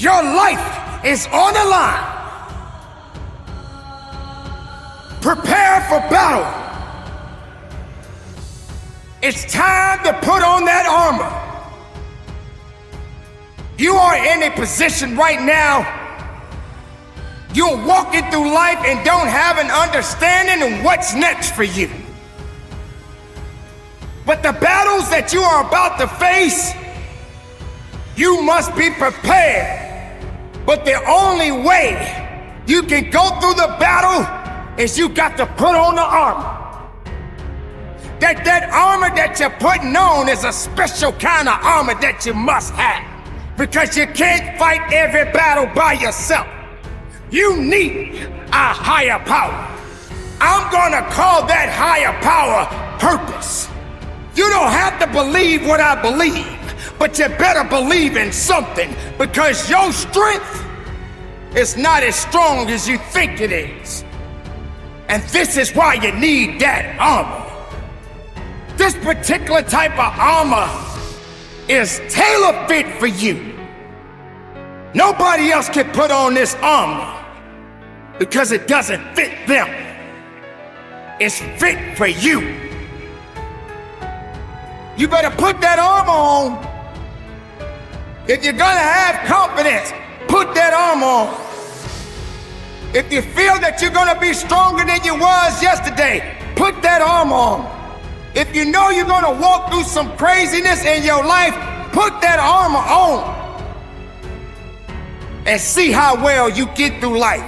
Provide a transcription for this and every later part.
Your life is on the line. Prepare for battle. It's time to put on that armor. You are in a position right now, you're walking through life and don't have an understanding of what's next for you. But the battles that you are about to face, you must be prepared. But the only way you can go through the battle is you got to put on the armor. That armor that you're putting on is a special kind of armor that you must have, because you can't fight every battle by yourself. You need a higher power. I'm gonna call that higher power purpose. You don't have to believe what I believe, but you better believe in something, because your strength is not as strong as you think it is. And this is why you need that armor. This particular type of armor is tailor-fit for you. Nobody else can put on this armor because it doesn't fit them. It's fit for you. You better put that armor on. If you're gonna have confidence, put that armor on. If you feel that you're gonna be stronger than you was yesterday, put that armor on. If you know you're gonna walk through some craziness in your life, put that armor on. And see how well you get through life.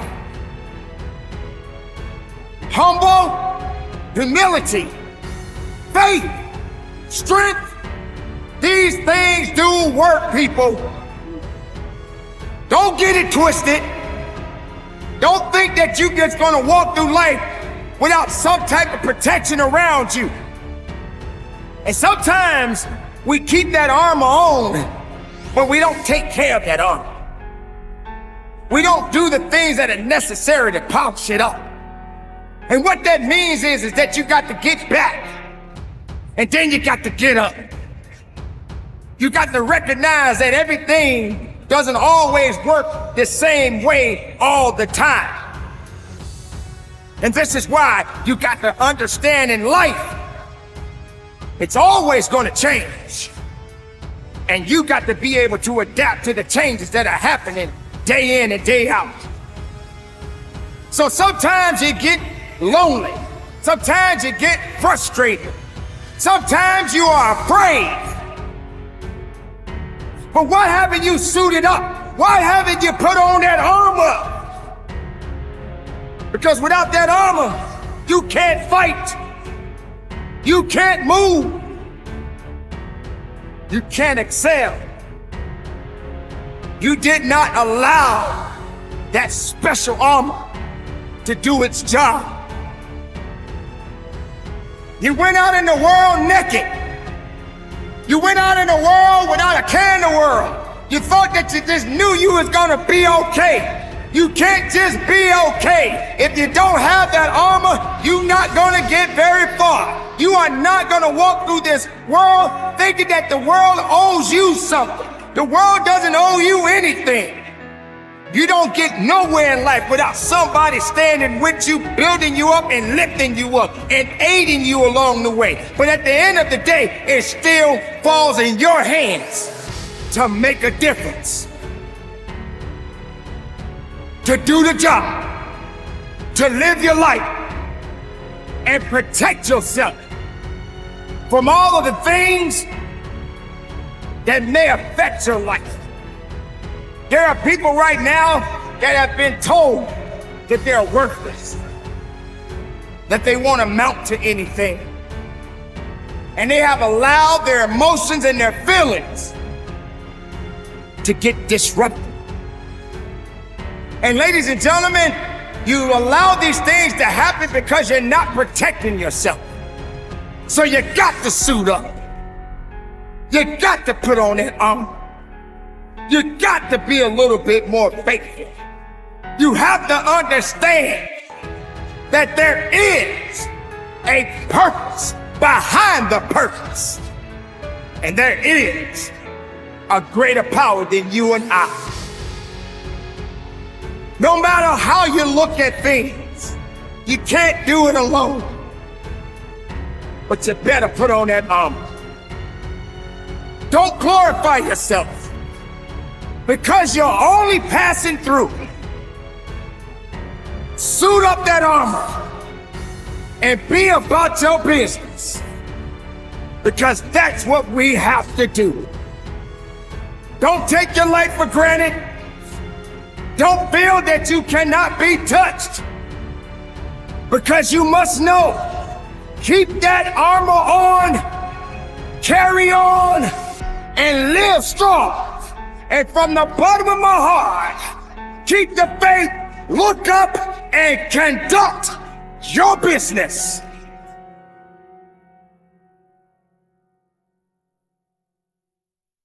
Humble, humility, faith, strength, these things do work, people. Don't get it twisted. Don't think that you're just gonna walk through life without some type of protection around you. And sometimes we keep that armor on, but we don't take care of that armor. We don't do the things that are necessary to polish it up. And what that means is that you got to get back, and then you got to get up. You got to recognize that everything doesn't always work the same way all the time. And this is why you got to understand in life, it's always going to change. And you got to be able to adapt to the changes that are happening day in and day out. So sometimes you get lonely. Sometimes you get frustrated. Sometimes you are afraid. But why haven't you suited up? Why haven't you put on that armor? Because without that armor, you can't fight. You can't move. You can't excel. You did not allow that special armor to do its job. You went out in the world naked. You went out in the world without a care in the world. You thought that you just knew you was gonna be okay. You can't just be okay. If you don't have that armor, you're not gonna get very far. You are not gonna walk through this world thinking that the world owes you something. The world doesn't owe you anything. You don't get nowhere in life without somebody standing with you, building you up and lifting you up and aiding you along the way. But at the end of the day, it still falls in your hands to make a difference, to do the job, to live your life and protect yourself from all of the things that may affect your life. There are people right now that have been told that they're worthless, that they won't amount to anything. And they have allowed their emotions and their feelings to get disrupted. And ladies and gentlemen, you allow these things to happen because you're not protecting yourself. So you got to suit up. You got to put on that armor. You got to be a little bit more faithful. You have to understand that there is a purpose behind the purpose. And there is a greater power than you and I. No matter how you look at things, you can't do it alone. But you better put on that armor. Don't glorify yourself because you're only passing through. Suit up that armor and be about your business, because that's what we have to do. Don't take your life for granted. Don't feel that you cannot be touched, because you must know, keep that armor on, carry on, and live strong. And from the bottom of my heart, keep the faith, look up, and conduct your business.